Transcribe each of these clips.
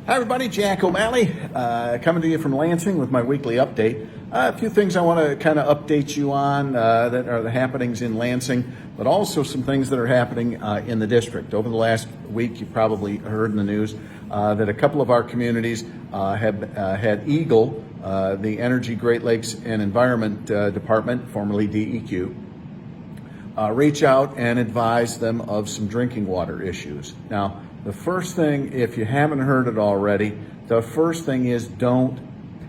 Hi everybody, Jack O'Malley, coming to you from Lansing with my weekly update. A few things I want to kind of update you on that are the happenings in Lansing, but also some things that are happening in the district. Over the last week, you probably heard in the news that a couple of our communities have had EGLE, the Energy, Great Lakes and Environment Department, formerly DEQ, reach out and advise them of some drinking water issues. Now, the first thing, if you haven't heard it already, the first thing is don't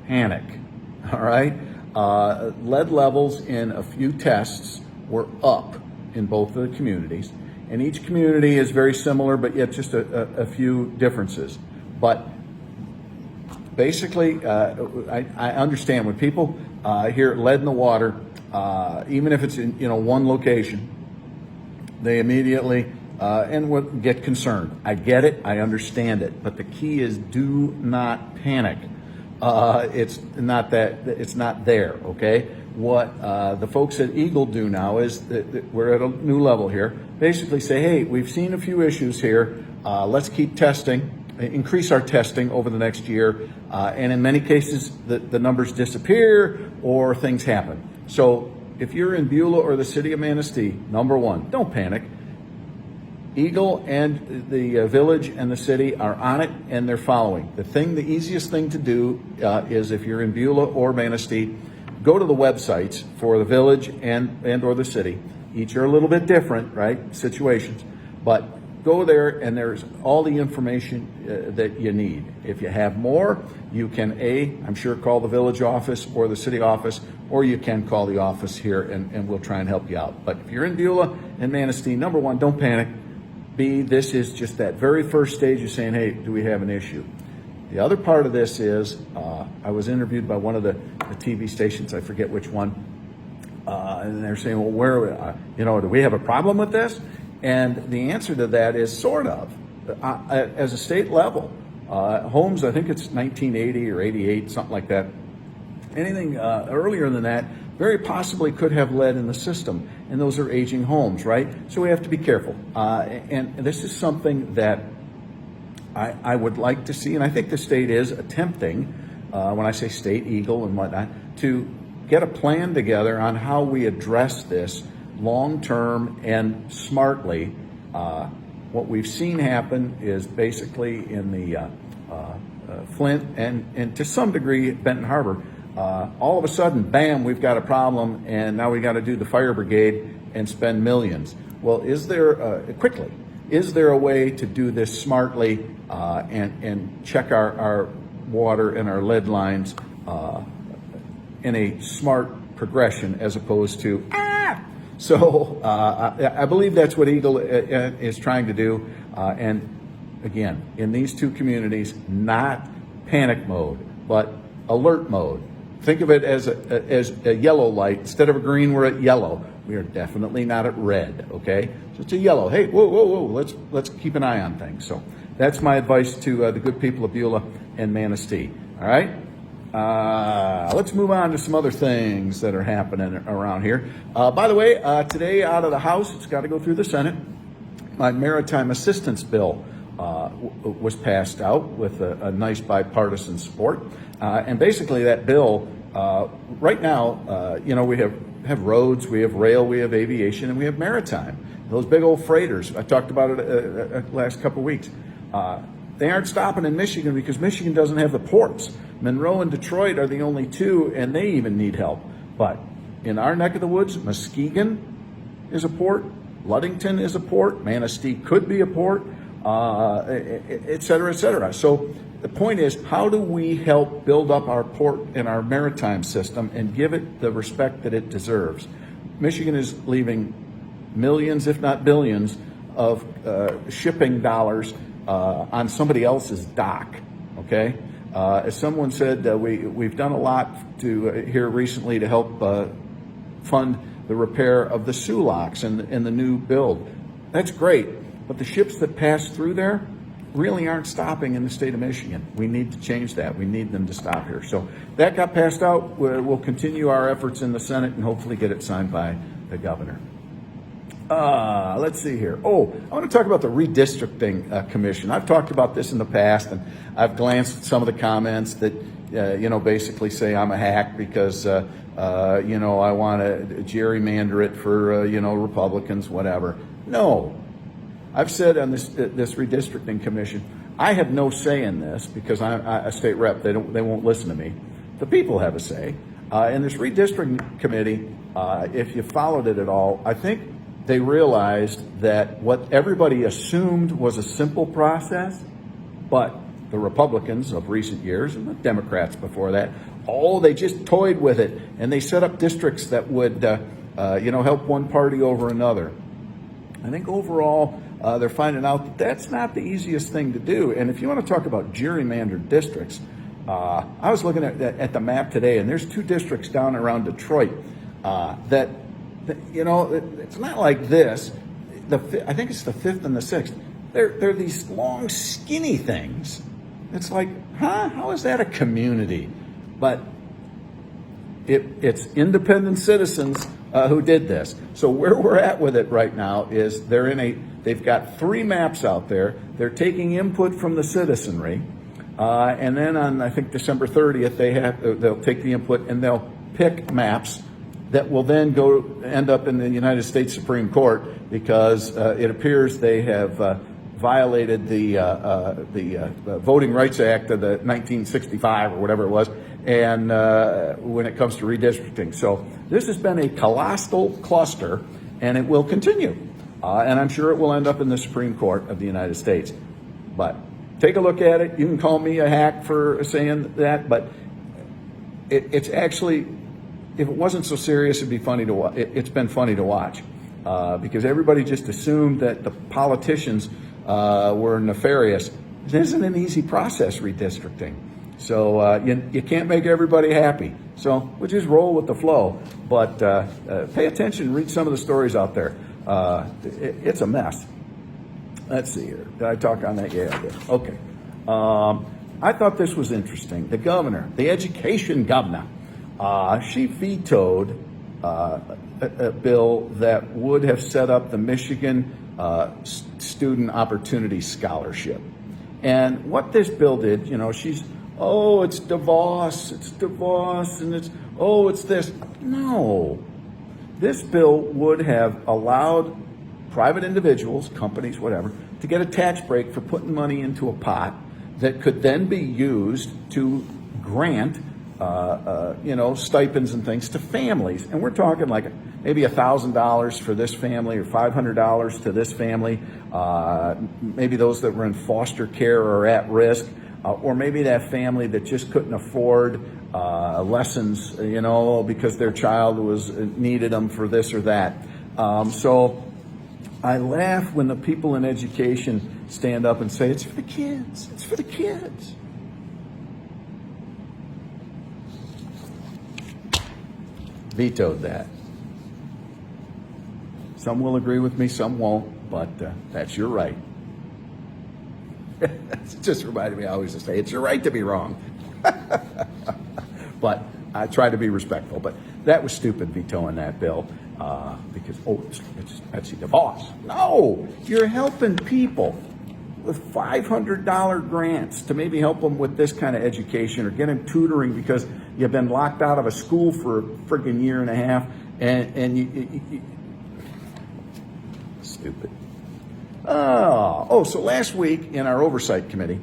panic, all right? Lead levels in a few tests were up in both of the communities, and each community is very similar, but yet just a few differences. But basically, I understand when people hear lead in the water, even if it's in one location, they immediately and would get concerned. I get it, I understand it, but the key is do not panic. It's not there, okay? What the folks at EGLE do now is that we're at a new level here. Basically say, hey, we've seen a few issues here. Let's keep testing, increase our testing over the next year. And in many cases, the numbers disappear or things happen. So if you're in Beulah or the city of Manistee, number one, don't panic. EGLE and the village and the city are on it, and they're following. The easiest thing to do is if you're in Beulah or Manistee, go to the websites for the village and or the city. Each are a little bit different, right, situations, but go there and there's all the information that you need. If you have more, you can I'm sure call the village office or the city office, or you can call the office here and we'll try and help you out. But if you're in Beulah and Manistee, number one, don't panic. B, this is just that very first stage of saying, hey, do we have an issue? The other part of this is, I was interviewed by one of the TV stations, I forget which one, and they're saying, well, do we have a problem with this? And the answer to that is sort of. As a state level, homes, I think it's 1980 or 88, something like that. Anything earlier than that very possibly could have lead in the system, and those are aging homes, right? So we have to be careful. And this is something that I would like to see, and I think the state is attempting, when I say state, EGLE and whatnot, to get a plan together on how we address this long-term and smartly. What we've seen happen is basically in the Flint and to some degree Benton Harbor, all of a sudden, bam, we've got a problem, and now we got to do the fire brigade and spend millions. Well, is there a way to do this smartly and check our water and our lead lines in a smart progression as opposed to So I believe that's what EGLE is trying to do. And again, in these two communities, not panic mode, but alert mode. Think of it as a yellow light. Instead of a green, we're at yellow. We are definitely not at red, okay? So it's a yellow. Hey, whoa, let's keep an eye on things. So that's my advice to the good people of Beulah and Manistee, all right? Let's move on to some other things that are happening around here. By the way, today out of the House, it's got to go through the Senate. My maritime assistance bill was passed out with a nice bipartisan support. And basically that bill, right now, we have roads, we have rail, we have aviation, and we have maritime. Those big old freighters, I talked about it last couple of weeks. They aren't stopping in Michigan because Michigan doesn't have the ports. Monroe and Detroit are the only two, and they even need help. But in our neck of the woods, Muskegon is a port, Ludington is a port, Manistee could be a port, et cetera, et cetera. So the point is, how do we help build up our port and our maritime system and give it the respect that it deserves? Michigan is leaving millions, if not billions, of shipping dollars on somebody else's dock, okay? As someone said, we've done a lot here recently to help fund the repair of the Sulaks and the new build. That's great, but the ships that pass through there really aren't stopping in the state of Michigan. We need to change that. We need them to stop here. So that got passed out. We'll continue our efforts in the Senate and hopefully get it signed by the governor. Let's see here. Oh, I want to talk about the Redistricting Commission. I've talked about this in the past, and I've glanced at some of the comments that, basically say I'm a hack because, I want to gerrymander it for, Republicans, whatever. No. I've said on this Redistricting Commission, I have no say in this because I'm a state rep. They won't listen to me. The people have a say. In this Redistricting Committee, if you followed it at all, I think they realized that what everybody assumed was a simple process, but the Republicans of recent years and the Democrats before that, they just toyed with it, and they set up districts that would, help one party over another. I think overall, they're finding out that that's not the easiest thing to do. And if you want to talk about gerrymandered districts, I was looking at the map today, and there's 2 districts down around Detroit that it's not like this. I think it's the 5th and the 6th. They're these long, skinny things. It's like, how is that a community? But it's independent citizens who did this. So where we're at with it right now is they've got 3 maps out there. They're taking input from the citizenry. And then on, I think, December 30th, they'll take the input and they'll pick maps that will then end up in the United States Supreme Court because it appears they have violated the Voting Rights Act of the 1965 or whatever it was, and when it comes to redistricting. So this has been a colossal cluster, and it will continue. And I'm sure it will end up in the Supreme Court of the United States. But take a look at it. You can call me a hack for saying that, but it's actually, if it wasn't so serious, it'd be funny to watch. It's been funny to watch because everybody just assumed that the politicians were nefarious. It isn't an easy process, redistricting. So you can't make everybody happy. So we'll just roll with the flow. But pay attention, read some of the stories out there. It's a mess. Let's see here. Did I talk on that? Yeah, I did. Okay. I thought this was interesting. The governor, the education governor, she vetoed a bill that would have set up the Michigan Student Opportunity Scholarship. And what this bill did, it's DeVos, and it's this. No. This bill would have allowed private individuals, companies, whatever, to get a tax break for putting money into a pot that could then be used to grant, stipends and things to families. And we're talking like maybe $1,000 for this family or $500 to this family, maybe those that were in foster care or at risk, or maybe that family that just couldn't afford lessons, because their child needed them for this or that. So I laugh when the people in education stand up and say, it's for the kids. It's for the kids. Vetoed that. Some will agree with me, some won't, but that's your right. It just reminded me always to say, it's your right to be wrong. But I try to be respectful. But that was stupid, vetoing that bill. Because, it's Betsy DeVos. No, you're helping people with $500 grants to maybe help them with this kind of education or get them tutoring because you've been locked out of a school for a friggin' year and a half, and you stupid. So last week in our oversight committee,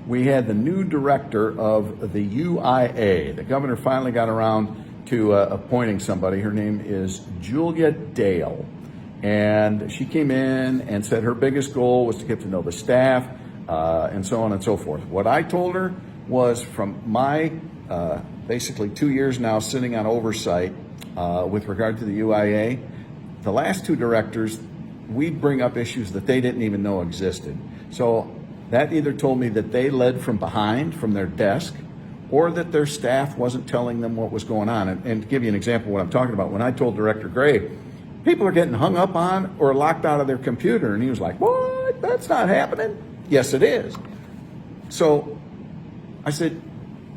we had the new director of the UIA. The governor finally got around to appointing somebody. Her name is Julia Dale. And she came in and said her biggest goal was to get to know the staff and so on and so forth. What I told her was from my basically 2 years now sitting on oversight with regard to the UIA, the last 2 directors, we'd bring up issues that they didn't even know existed. So that either told me that they led from behind, from their desk, or that their staff wasn't telling them what was going on. And to give you an example of what I'm talking about, when I told Director Gray, people are getting hung up on or locked out of their computer, and he was like, what? That's not happening. Yes, it is. So I said,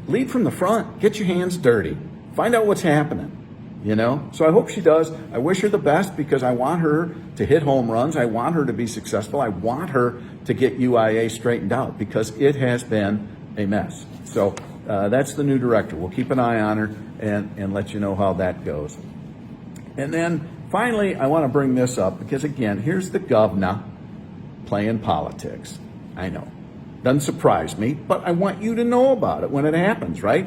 lead from the front, get your hands dirty, find out what's happening. you know? So I hope she does. I wish her the best because I want her to hit home runs. I want her to be successful. I want her to get UIA straightened out because it has been a mess. So that's the new director. We'll keep an eye on her and let you know how that goes. And then finally, I want to bring this up because, again, here's the governor playing politics. I know. Doesn't surprise me, but I want you to know about it when it happens, right?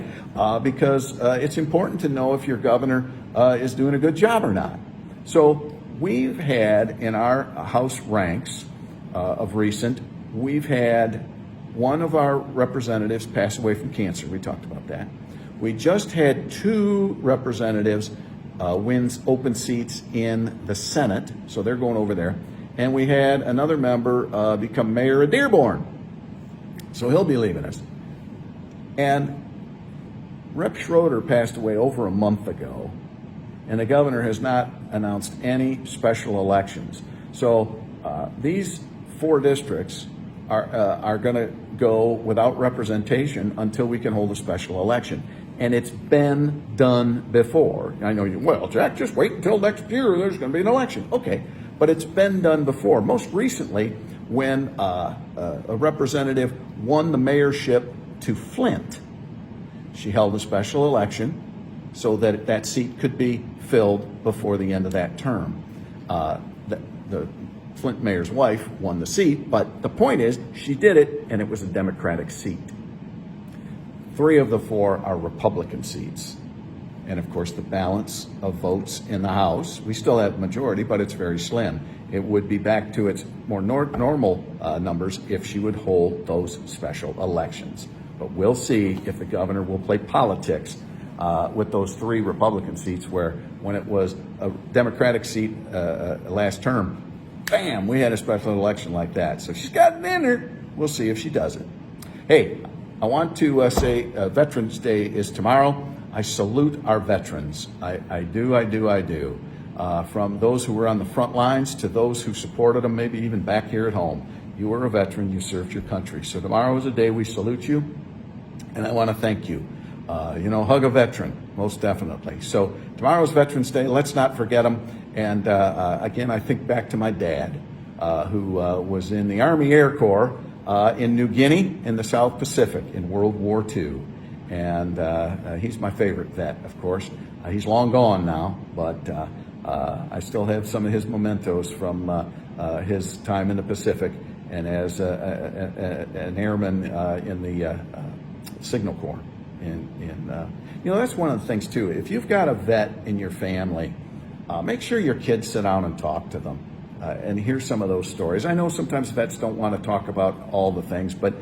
Because it's important to know if your governor is doing a good job or not. So we've had in our House ranks of recent, we've had one of our representatives pass away from cancer. We talked about that. We just had 2 representatives win open seats in the Senate, so they're going over there. And we had another member become mayor of Dearborn. So he'll be leaving us. And Rep. Schroeder passed away over a month ago, and the governor has not announced any special elections. So these 4 districts are going to go without representation until we can hold a special election. And it's been done before. I know well, Jack, just wait until next year. There's going to be an election. Okay, but it's been done before. Most recently, when a representative won the mayorship to Flint, she held a special election so that that seat could be filled before the end of that term. The Flint mayor's wife won the seat, but the point is she did it, and it was a Democratic seat. 3 of the 4 are Republican seats. And of course, the balance of votes in the House, we still have majority, but it's very slim. It would be back to its more normal numbers if she would hold those special elections. But we'll see if the governor will play politics with those 3 Republican seats, where when it was a Democratic seat last term, bam, we had a special election like that. So she's got it in her. We'll see if she does it. Hey, I want to say Veterans Day is tomorrow. I salute our veterans. I do. From those who were on the front lines to those who supported them, maybe even back here at home. You were a veteran, you served your country. So tomorrow is a day we salute you, and I want to thank you. Hug a veteran, most definitely. So tomorrow's Veterans Day, let's not forget them. And again, I think back to my dad, who was in the Army Air Corps in New Guinea in the South Pacific in World War II. And he's my favorite vet, of course. He's long gone now, but I still have some of his mementos from his time in the Pacific and as an airman in the Signal Corps. That's one of the things, too. If you've got a vet in your family, make sure your kids sit down and talk to them and hear some of those stories. I know sometimes vets don't want to talk about all the things, but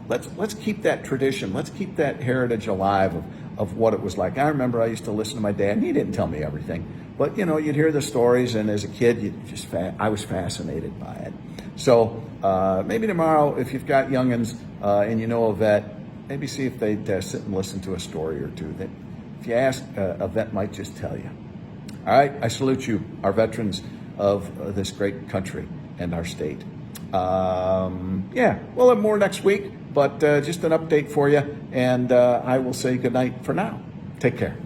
let's keep that tradition. Let's keep that heritage alive of what it was like. I remember I used to listen to my dad, and he didn't tell me everything. But, you'd hear the stories, and as a kid, I was fascinated by it. So maybe tomorrow, if you've got youngins and you know a vet, maybe see if they'd sit and listen to a story or two that if you ask, a vet might just tell you. All right, I salute you, our veterans of this great country and our state. We'll have more next week, but just an update for you, and I will say good night for now. Take care.